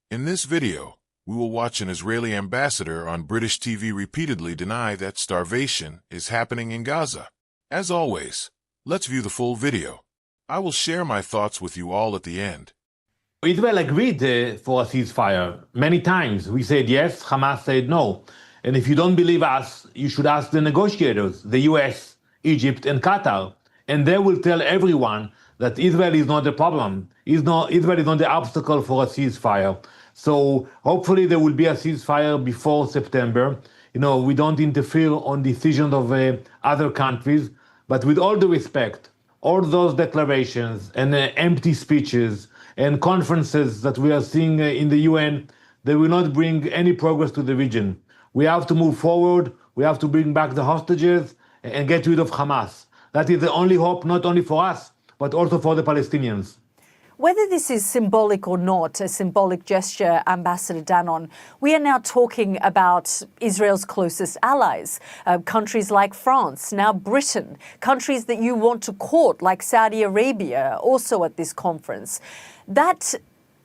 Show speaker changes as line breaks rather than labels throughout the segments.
In this video, we will watch an Israeli ambassador on British TV repeatedly deny that starvation is happening in Gaza. As always, let's view the full video. I will share my thoughts with you all at the end.
Israel agreed for a ceasefire many times. We said yes, Hamas said no. And if you don't believe us, you should ask the negotiators, the US, Egypt, and Qatar. And they will tell everyone that Israel is not the problem. Israel is not the obstacle for a ceasefire. So hopefully there will be a ceasefire before September. We don't interfere on decisions of other countries. But with all due respect, all those declarations and empty speeches and conferences that we are seeing in the UN, they will not bring any progress to the region. We have to move forward. We have to bring back the hostages and get rid of Hamas. That is the only hope, not only for us, but also for the Palestinians.
Whether this is symbolic or not, a symbolic gesture, Ambassador Danon, we are now talking about Israel's closest allies, countries like France, now Britain, countries that you want to court like Saudi Arabia, also at this conference. That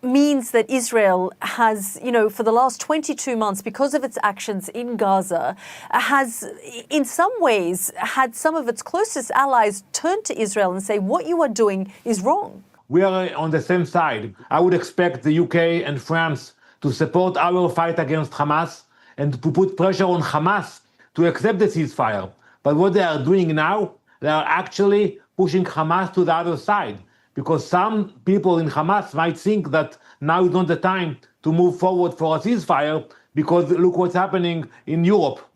means that Israel has, for the last 22 months, because of its actions in Gaza, has in some ways had some of its closest allies turn to Israel and say, what you are doing is wrong.
We are on the same side. I would expect the UK and France to support our fight against Hamas and to put pressure on Hamas to accept the ceasefire. But what they are doing now, they are actually pushing Hamas to the other side, because some people in Hamas might think that now is not the time to move forward for a ceasefire, because look what's happening in Europe.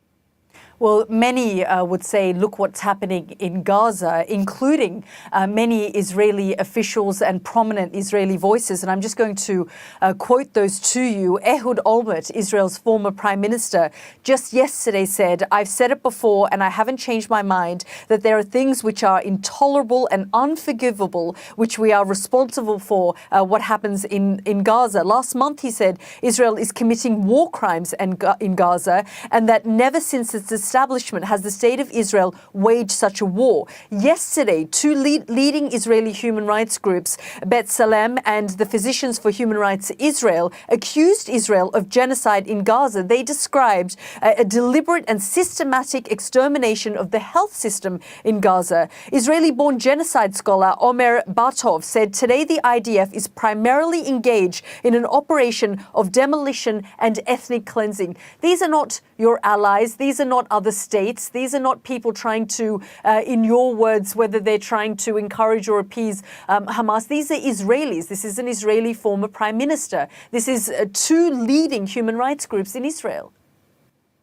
Well, many would say, look what's happening in Gaza, including many Israeli officials and prominent Israeli voices. And I'm just going to quote those to you. Ehud Olmert, Israel's former prime minister, just yesterday said, I've said it before and I haven't changed my mind, that there are things which are intolerable and unforgivable, which we are responsible for what happens in Gaza. Last month, he said, Israel is committing war crimes in Gaza, and that never since its establishment has the state of Israel waged such a war. Yesterday, two leading Israeli human rights groups, B'Tselem and the Physicians for Human Rights Israel, accused Israel of genocide in Gaza. They described a deliberate and systematic extermination of the health system in Gaza. Israeli-born genocide scholar Omer Bartov said today the IDF is primarily engaged in an operation of demolition and ethnic cleansing. These are not your allies. These are not other states. These are not people trying to, in your words, whether they're trying to encourage or appease Hamas. These are Israelis. This is an Israeli former prime minister. This is two leading human rights groups in Israel.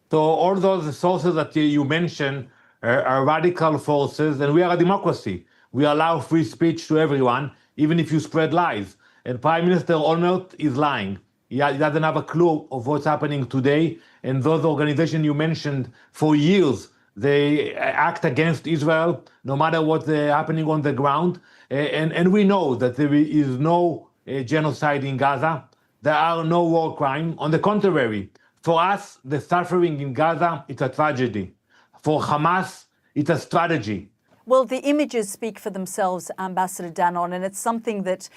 So all those sources that you mentioned are radical forces, and we are a democracy. We allow free speech to everyone, even if you spread lies. And Prime Minister Olmert is lying. He doesn't have a clue of what's happening today. And those organizations you mentioned, for years, they act against Israel, no matter what's happening on the ground. And we know that there is no genocide in Gaza. There are no war crimes. On the contrary, for us, the suffering in Gaza, it's a tragedy. For Hamas, it's a strategy.
Well, the images speak for themselves, Ambassador Danon, and it's something that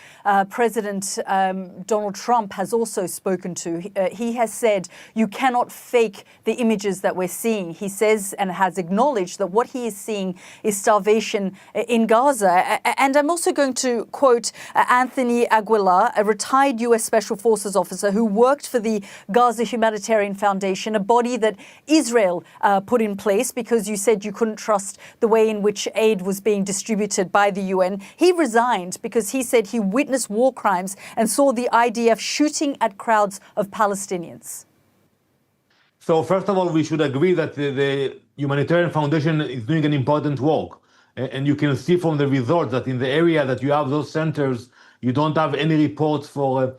President Donald Trump has also spoken to. He has said, you cannot fake the images that we're seeing. He says and has acknowledged that what he is seeing is starvation in Gaza. And I'm also going to quote Anthony Aguilar, a retired U.S. Special Forces officer who worked for the Gaza Humanitarian Foundation, a body that Israel put in place because you said you couldn't trust the way in which aid was being distributed by the UN. He resigned because he said he witnessed war crimes and saw the IDF shooting at crowds of Palestinians.
So first of all, we should agree that the Humanitarian Foundation is doing an important work. And you can see from the results that in the area that you have those centers, you don't have any reports for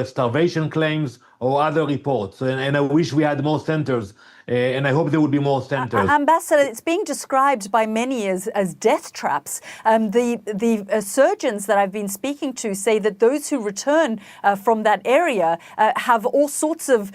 starvation claims or other reports. And I wish we had more centers. And I hope there would be more centers.
Ambassador, it's being described by many as death traps. The surgeons that I've been speaking to say that those who return from that area have all sorts of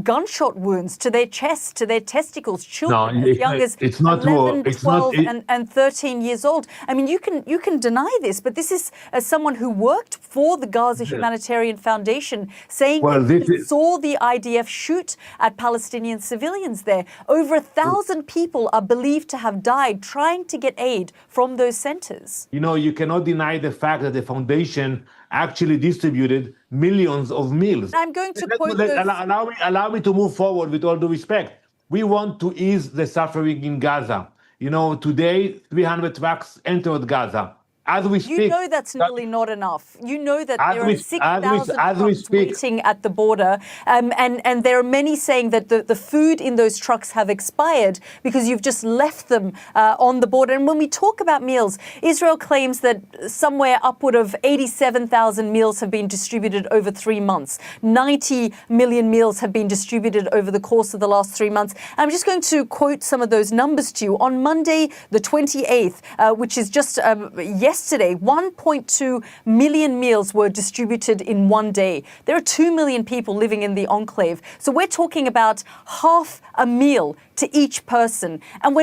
gunshot wounds to their chest, to their testicles, children as young as 11, 12 and 13 years old. I mean, you can deny this, but this is someone who worked for the Gaza Humanitarian Foundation saying that he saw the IDF shoot at Palestinian civilians there. Over 1,000 people are believed to have died trying to get aid from those centers.
You know, you cannot deny the fact that the foundation actually distributed millions of meals.
I'm going to quote
allow me to move forward with all due respect. We want to ease the suffering in Gaza. You know, today, 300 trucks entered Gaza. As we speak,
you know that's really not enough. You know that there are 6,000 trucks waiting at the border, and there are many saying that the food in those trucks have expired because you've just left them on the border. And when we talk about meals, Israel claims that somewhere upward of 87,000 meals have been distributed over 3 months. 90 million meals have been distributed over the course of the last 3 months. I'm just going to quote some of those numbers to you. On Monday, the 28th, which is just yesterday, 1.2 million meals were distributed in one day. There are 2 million people living in the enclave. So we're talking about half a meal to each person. And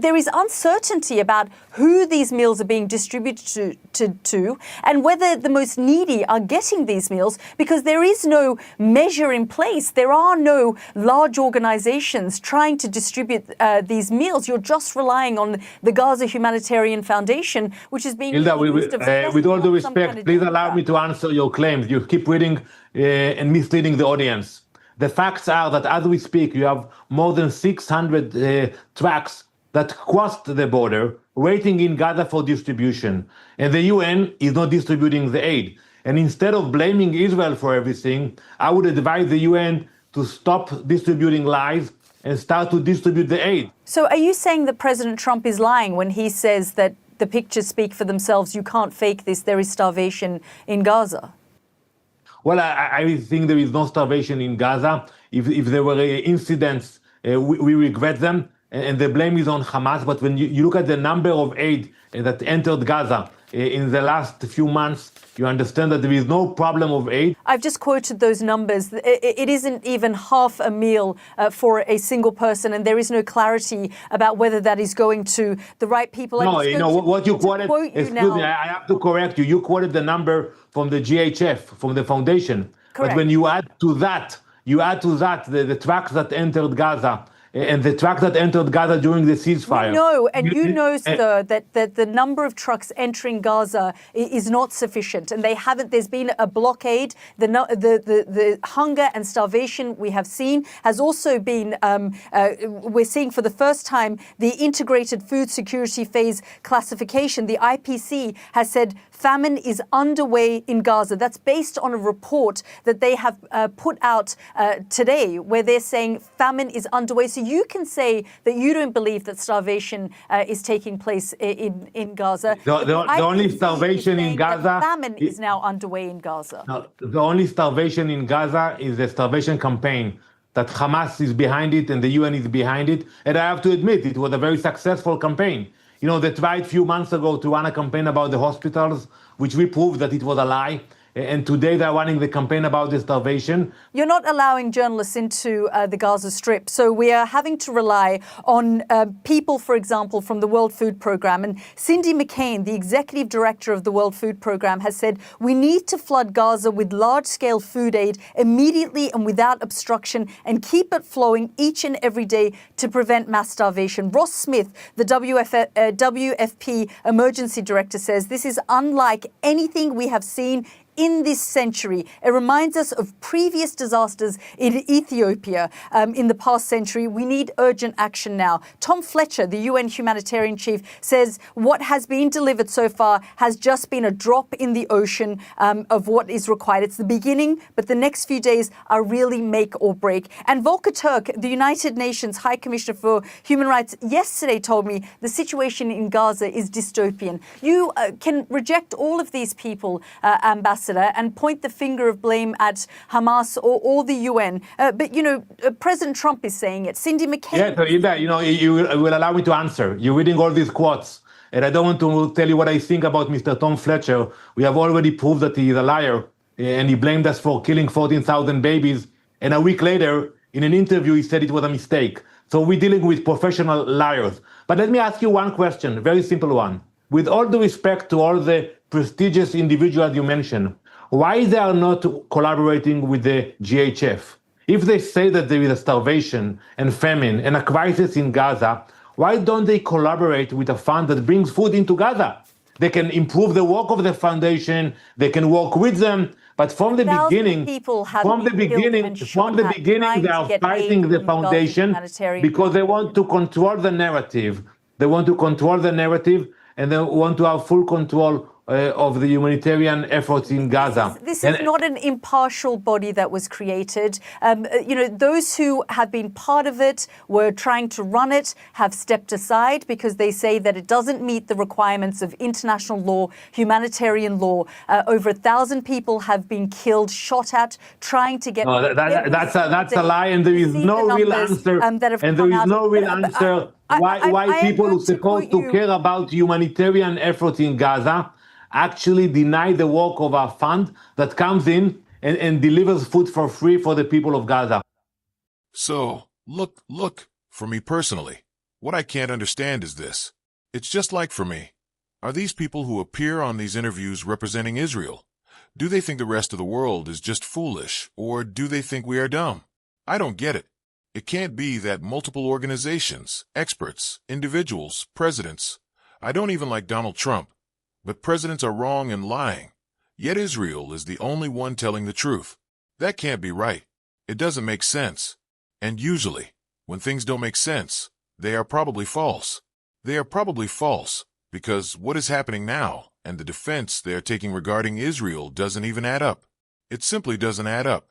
there is uncertainty about who these meals are being distributed to and whether the most needy are getting these meals, because there is no measure in place. There are no large organizations trying to distribute these meals. You're just relying on the Gaza Humanitarian Foundation, which is being
Hilda, with all due respect, please allow me to answer your claims. You keep reading and misleading the audience. The facts are that as we speak, you have more than 600 trucks that crossed the border, waiting in Gaza for distribution. And the UN is not distributing the aid. And instead of blaming Israel for everything, I would advise the UN to stop distributing lies and start to distribute the aid.
So are you saying that President Trump is lying when he says that the pictures speak for themselves? You can't fake this. There is starvation in Gaza.
Well, I think there is no starvation in Gaza. If there were incidents, we regret them, and the blame is on Hamas. But when you look at the number of aid that entered Gaza in the last few months, you understand that there is no problem of aid.
I've just quoted those numbers. It isn't even half a meal for a single person, and there is no clarity about whether that is going to the right people.
No, you know what you quoted. Excuse me, I have to correct you. You quoted the number from the GHF, from the foundation.
Correct.
But when you add to that the trucks that entered Gaza, and the truck that entered Gaza during the ceasefire.
No, and you know, sir, that the number of trucks entering Gaza is not sufficient, and they haven't. There's been a blockade. The hunger and starvation we have seen has also been. We're seeing for the first time the Integrated Food Security Phase Classification. The IPC has said famine is underway in Gaza. That's based on a report that they have put out today, where they're saying famine is underway. So you can say that you don't believe that starvation is taking place in Gaza.
The only starvation in Gaza...
famine is now underway in Gaza.
No, the only starvation in Gaza is the starvation campaign that Hamas is behind it and the UN is behind it. And I have to admit, it was a very successful campaign. You know, they tried a few months ago to run a campaign about the hospitals, which we proved that it was a lie. And today they're running the campaign about the starvation.
You're not allowing journalists into the Gaza Strip. So we are having to rely on people, for example, from the World Food Programme. And Cindy McCain, the executive director of the World Food Programme, has said, we need to flood Gaza with large-scale food aid immediately and without obstruction and keep it flowing each and every day to prevent mass starvation. Ross Smith, the WFP emergency director, says this is unlike anything we have seen in this century. It reminds us of previous disasters in Ethiopia in the past century. We need urgent action now. Tom Fletcher, the UN humanitarian chief, says what has been delivered so far has just been a drop in the ocean of what is required. It's the beginning, but the next few days are really make or break. And Volker Turk, the United Nations High Commissioner for Human Rights, yesterday told me the situation in Gaza is dystopian. You can reject all of these people, Ambassador, ambassador and point the finger of blame at Hamas or the UN. But, President Trump is saying it. Cindy McCain.
Yeah, so Hilda, you will allow me to answer. You're reading all these quotes, and I don't want to tell you what I think about Mr. Tom Fletcher. We have already proved that he is a liar, and he blamed us for killing 14,000 babies. And a week later, in an interview, he said it was a mistake. So we're dealing with professional liars. But let me ask you one question, a very simple one. With all due respect to all the prestigious individuals you mentioned, why they are not collaborating with the GHF? If they say that there is a starvation and famine and a crisis in Gaza, why don't they collaborate with a fund that brings food into Gaza? They can improve the work of the foundation, they can work with them, but from the beginning, they are fighting the foundation because they want to control the narrative. They want to control the narrative, and they want to have full control of the humanitarian efforts in Gaza.
This is not an impartial body that was created. Those who have been part of it, were trying to run it, have stepped aside because they say that it doesn't meet the requirements of international law, humanitarian law. Over 1,000 people have been killed, shot at, trying to get...
That's a lie, and there is no real answer. Why people who are supposed to care about humanitarian efforts in Gaza actually deny the work of a fund that comes in and delivers food for free for the people of Gaza.
So, look, for me personally, what I can't understand is this. It's just like for me. Are these people who appear on these interviews representing Israel? Do they think the rest of the world is just foolish, or do they think we are dumb? I don't get it. It can't be that multiple organizations, experts, individuals, presidents, I don't even like Donald Trump, but presidents are wrong and lying, yet Israel is the only one telling the truth. That can't be right. It doesn't make sense. And usually, when things don't make sense, they are probably false. They are probably false because what is happening now and the defense they are taking regarding Israel doesn't even add up. It simply doesn't add up.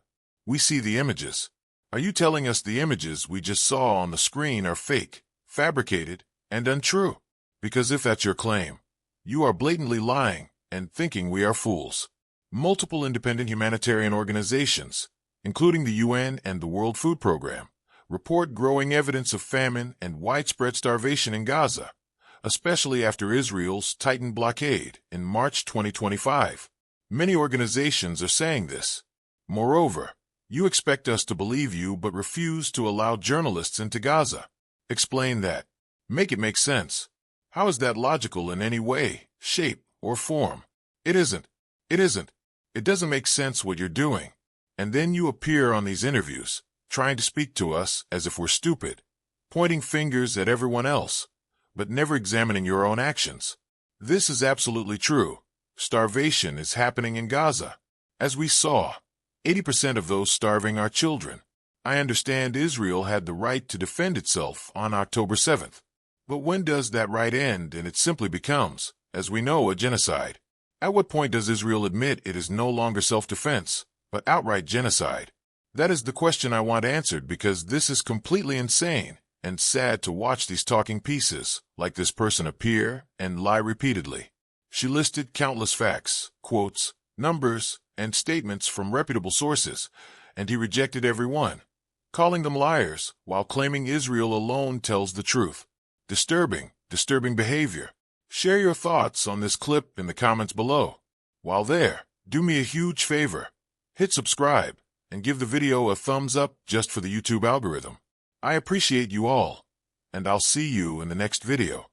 We see the images. Are you telling us the images we just saw on the screen are fake, fabricated, and untrue? Because if that's your claim, you are blatantly lying and thinking we are fools. Multiple independent humanitarian organizations, including the UN and the World Food Program, report growing evidence of famine and widespread starvation in Gaza, especially after Israel's tightened blockade in March 2025. Many organizations are saying this. Moreover, you expect us to believe you but refuse to allow journalists into Gaza. Explain that. Make it make sense. How is that logical in any way, shape, or form? It isn't. It isn't. It doesn't make sense what you're doing. And then you appear on these interviews, trying to speak to us as if we're stupid, pointing fingers at everyone else, but never examining your own actions. This is absolutely true. Starvation is happening in Gaza. As we saw, 80% of those starving are children. I understand Israel had the right to defend itself on October 7th. But when does that right end and it simply becomes, as we know, a genocide? At what point does Israel admit it is no longer self-defense, but outright genocide? That is the question I want answered because this is completely insane and sad to watch these talking pieces, like this person appear and lie repeatedly. She listed countless facts, quotes, numbers, and statements from reputable sources, and he rejected every one, calling them liars while claiming Israel alone tells the truth. Disturbing behavior. Share your thoughts on this clip in the comments below. While there, do me a huge favor. Hit subscribe and give the video a thumbs up just for the YouTube algorithm. I appreciate you all, and I'll see you in the next video.